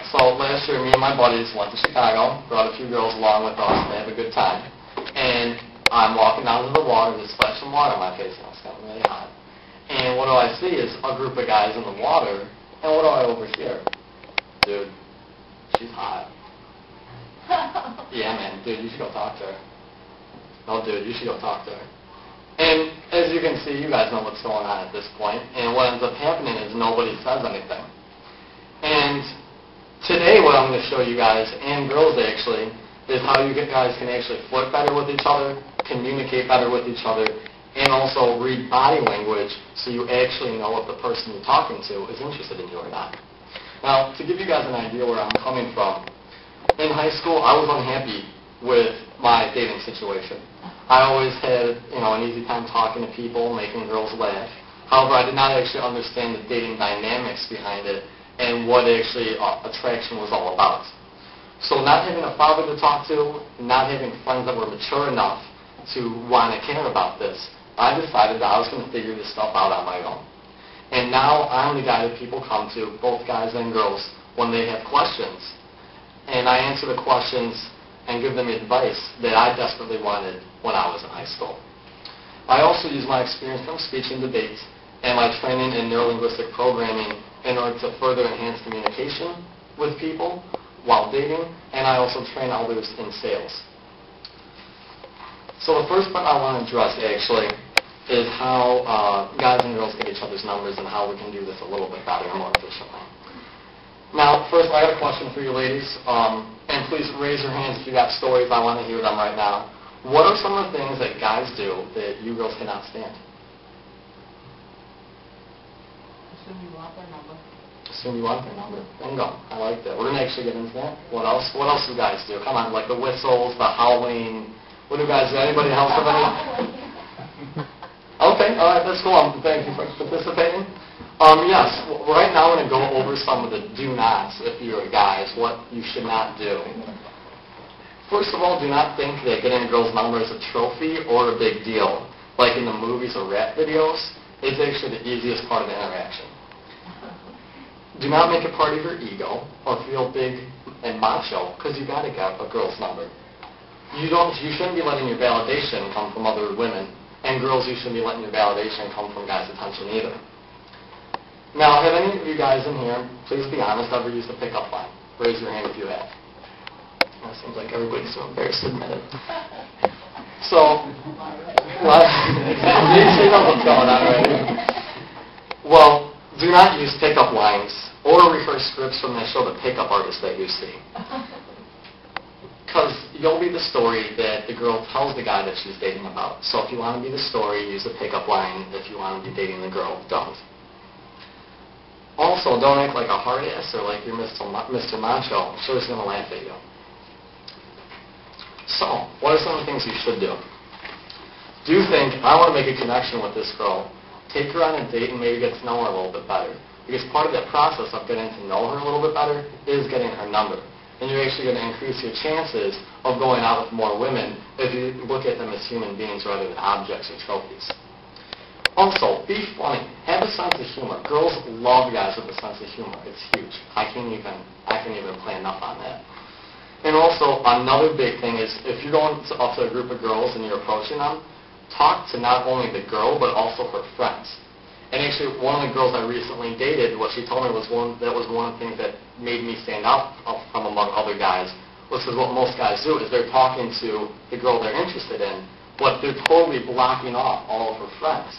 So last year, me and my buddies went to Chicago, brought a few girls along with us, and they have a good time. And I'm walking down to the water, there's splashing water on my face, and it's getting really hot. And what do I see is a group of guys in the water, and what do I overhear? Dude, she's hot. Yeah, man, dude, you should go talk to her. No, dude, you should go talk to her. And as you can see, you guys know what's going on at this point, and what ends up happening is nobody says anything. And today what I'm going to show you guys, and girls actually, is how you guys can actually flirt better with each other, communicate better with each other, and also read body language so you actually know if the person you're talking to is interested in you or not. Now, to give you guys an idea where I'm coming from, in high school I was unhappy with my dating situation. I always had, an easy time talking to people, making girls laugh. However, I did not actually understand the dating dynamics behind it and what actually attraction was all about. So not having a father to talk to, not having friends that were mature enough to want to care about this, I decided that I was going to figure this stuff out on my own. And now I'm the guy that people come to, both guys and girls, when they have questions. And I answer the questions and give them advice that I desperately wanted when I was in high school. I also use my experience from speech and debates and my training in neurolinguistic programming in order to further enhance communication with people while dating, and I also train others in sales. So the first part I want to address actually is how guys and girls get each other's numbers and how we can do this a little bit better and more efficiently. Now, first I got a question for you ladies, and please raise your hands if you got stories. I want to hear them right now. What are some of the things that guys do that you girls cannot stand? Assume you want their number. Assume you want their number. Bingo. I like that. We're going to actually get into that. What else? What else do guys do? Come on, like the whistles, the howling. What do guys do? Anybody else have any? Okay, all right, that's cool. Thank you for participating. Yes, right now I'm going to go over some of the do-nots if you're guys, what you should not do. First of all, do not think that getting a girl's number is a trophy or a big deal. Like in the movies or rap videos, it's actually the easiest part of the interaction. Do not make it part of your ego or feel big and macho because you got to get a girl's number. You shouldn't be letting your validation come from other women, and girls, you shouldn't be letting your validation come from guys' attention either. Now, have any of you guys in here, please be honest, ever used a pickup line? Raise your hand if you have. It seems like everybody's so embarrassed to admit it. So, you know what's going on right here. Well, do not use pickup lines or rehearse scripts from the show the pickup artist that you see. Because you'll be the story that the girl tells the guy that she's dating about. So if you want to be the story, use a pickup line. If you want to be dating the girl, don't. Also, don't act like a hard ass or like you're Mr. Macho. I'm sure he's going to laugh at you. So, what are some of the things you should do? Do think, I want to make a connection with this girl. Take her on a date and maybe get to know her a little bit better. Because part of that process of getting to know her a little bit better is getting her number. And you're actually going to increase your chances of going out with more women if you look at them as human beings rather than objects or trophies. Also, be funny. Have a sense of humor. Girls love guys with a sense of humor. It's huge. I can't even play enough on that. And also, another big thing is if you're going up to a group of girls and you're approaching them, talk to not only the girl but also her friends. And actually, one of the girls I recently dated, what she told me was one of the things that made me stand out from among other guys, was because what most guys do is they're talking to the girl they're interested in, but they're totally blocking off all of her friends.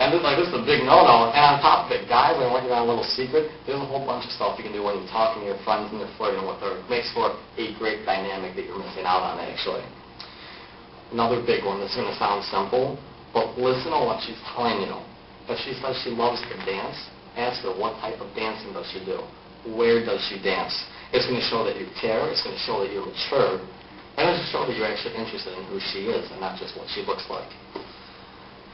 And this is a big no-no. And on top of it, guys, I want you on a little secret. There's a whole bunch of stuff you can do when you're talking to your friends and you're flirting with her. It makes for a great dynamic that you're missing out on, actually. Another big one that's going to sound simple, but listen to what she's telling you. If she says she loves to dance, ask her what type of dancing does she do. Where does she dance? It's going to show that you care. It's going to show that you're mature. And it's going to show that you're actually interested in who she is and not just what she looks like.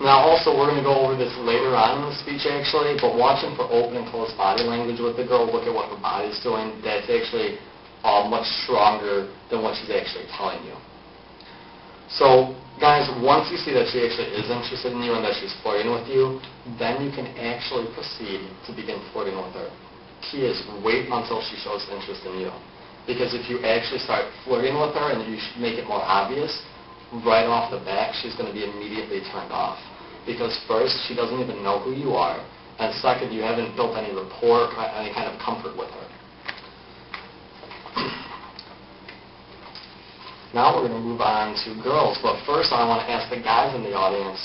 Now, also, we're going to go over this later on in the speech, actually, but watching for open and closed body language with the girl, look at what her body's doing, that's actually much stronger than what she's actually telling you. So, guys, once you see that she actually is interested in you and that she's flirting with you, then you can actually proceed to begin flirting with her. key is wait until she shows interest in you. Because if you actually start flirting with her and you make it more obvious, right off the bat, she's going to be immediately turned off. Because first, she doesn't even know who you are, and second, you haven't built any rapport or any kind of comfort with her. Now we're going to move on to girls, but first I want to ask the guys in the audience,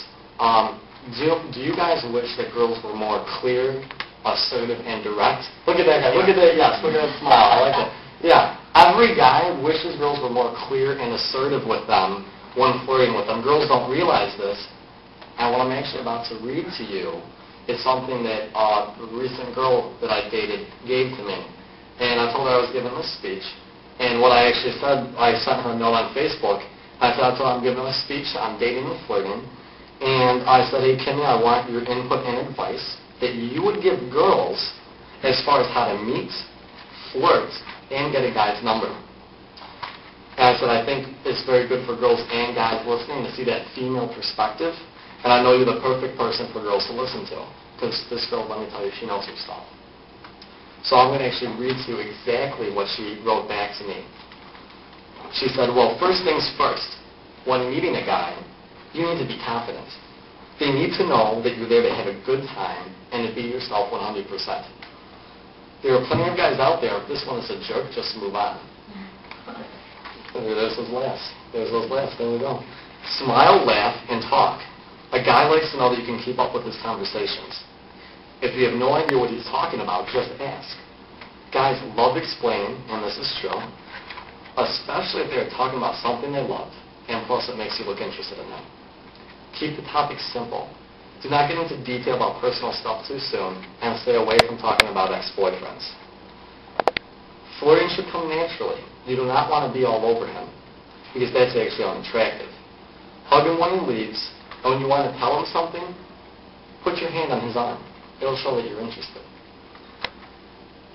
do you guys wish that girls were more clear, assertive, and direct? Look at that guy. Look at that. Yes. Look at that smile. I like that. Yeah. Every guy wishes girls were more clear and assertive with them when flirting with them. Girls don't realize this. And what I'm actually about to read to you is something that a recent girl that I dated gave to me. And I told her I was giving this speech. And what I actually said, I sent her a note on Facebook. I said, I told her I'm giving a speech on dating and flirting. And I said, hey, Kimmy, I want your input and advice that you would give girls as far as how to meet, flirt, and get a guy's number. And I said, I think it's very good for girls and guys listening to see that female perspective. And I know you're the perfect person for girls to listen to. Because this girl, let me tell you, she knows her stuff. So I'm going to actually read to you exactly what she wrote back to me. She said, well, first things first. When meeting a guy, you need to be confident. They need to know that you're there to have a good time and to be yourself 100%. There are plenty of guys out there. If this one is a jerk, just move on. There's those laughs. There's those laughs. There we go. Smile, laugh, and talk. A guy likes to know that you can keep up with his conversations. If you have no idea what he's talking about, just ask. Guys love explaining, and this is true, especially if they're talking about something they love, and plus it makes you look interested in them. Keep the topic simple. Do not get into detail about personal stuff too soon, and stay away from talking about ex-boyfriends. Flirting should come naturally. You do not want to be all over him, because that's actually unattractive. Hug him when he leaves, and when you want to tell him something, put your hand on his arm. It'll show that you're interested.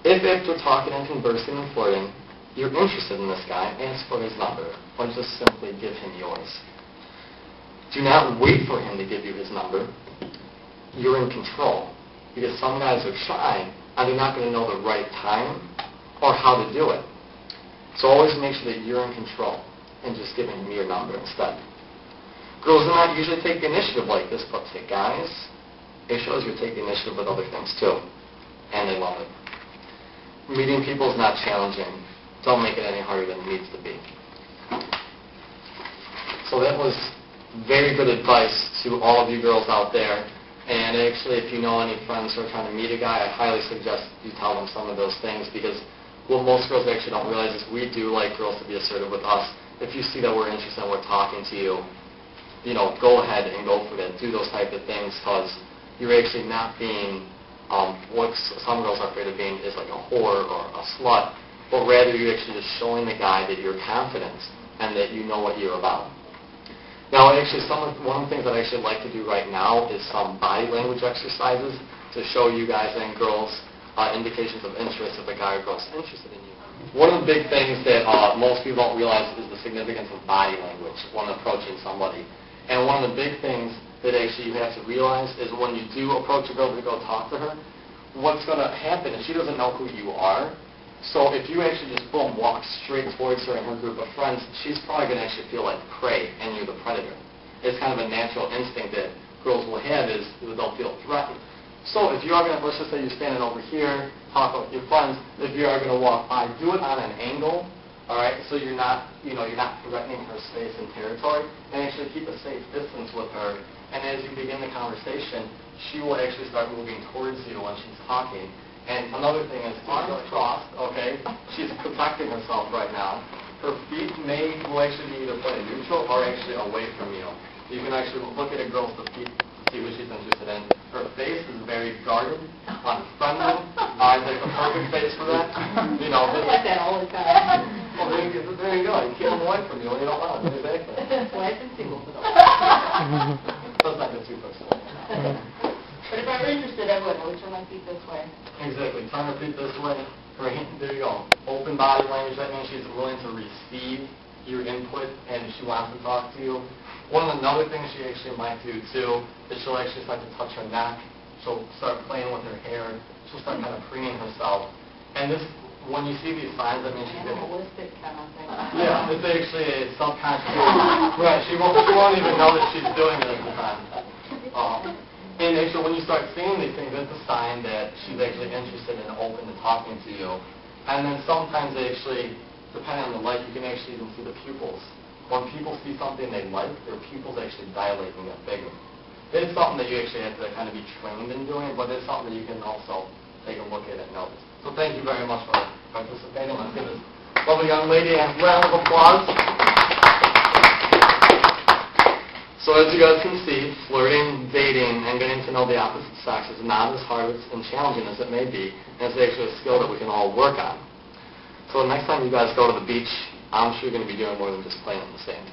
If after talking and conversing and flirting, you're interested in this guy, ask for his number, or just simply give him yours. Do not wait for him to give you his number. You're in control, because some guys are shy, and they're not going to know the right time or how to do it. So always make sure that you're in control, and just give him your number instead. Girls do not usually take the initiative like this, but to guys, it shows you take the initiative with other things too, and they love it. Meeting people is not challenging. Don't make it any harder than it needs to be. So that was very good advice to all of you girls out there. And actually, if you know any friends who are trying to meet a guy, I highly suggest you tell them some of those things, because what most girls actually don't realize is we do like girls to be assertive with us. If you see that we're interested and we're talking to you, go ahead and go for that. Do those type of things, because you're actually not being what some girls are afraid of being is like a whore or a slut, but rather you're actually just showing the guy that you're confident and that you know what you're about. Now, actually, one of the things that I actually like to do right now is some body language exercises to show you guys and girls indications of interest if a guy or girl is interested in you. One of the big things that most people don't realize is the significance of body language when approaching somebody. And one of the big things that actually you have to realize is when you do approach a girl to go talk to her, what's going to happen is she doesn't know who you are. So if you actually just, boom, walk straight towards her and her group of friends, she's probably going to actually feel like prey and you're the predator. It's kind of a natural instinct that girls will have, is they'll feel threatened. So if you are going to, let's just say you're standing over here, talk with your friends, if you are going to walk by, do it on an angle. All right, so you're not threatening her space and territory, and actually keep a safe distance with her. And as you begin the conversation, she will actually start moving towards you when she's talking. And another thing is arms crossed. Okay, she's protecting herself right now. Her feet will actually be either put in neutral or actually away from you. You can actually look at a girl's feet to see what she's interested in. Her face is very guarded, unfriendly. I think a perfect face for that. I like that all the time. Well, there you go. You keep them away from you when you don't want them. Exactly. That's why I've been single for those. Let's not get too personal. But if I were interested, I would. I would turn my feet this way. Exactly. Turn her feet this way. There you go. Open body language. That means she's willing to receive your input and she wants to talk to you. Another thing she actually might do too is she'll actually start to touch her neck. She'll start playing with her hair. she'll start kind of preening herself. And this, when you see these signs, that means she's getting... Animalistic kind of thing. Yeah, it's actually a subconscious. Right, she won't even know that she's doing it at the time. And actually, when you start seeing these things, it's a sign that she's actually interested and open to talking to you. And then sometimes they actually, depending on the light, you can actually even see the pupils. When people see something they like, their pupils actually dilate and get bigger. It's something that you actually have to kind of be trained in doing, but it's something that you can also take a look at and notice. So thank you very much for participating. Let's give this lovely young lady a round of applause. So as you guys can see, flirting, dating, and getting to know the opposite sex is not as hard and challenging as it may be, and it's actually a skill that we can all work on. So the next time you guys go to the beach, I'm sure you're going to be doing more than just playing in the sand.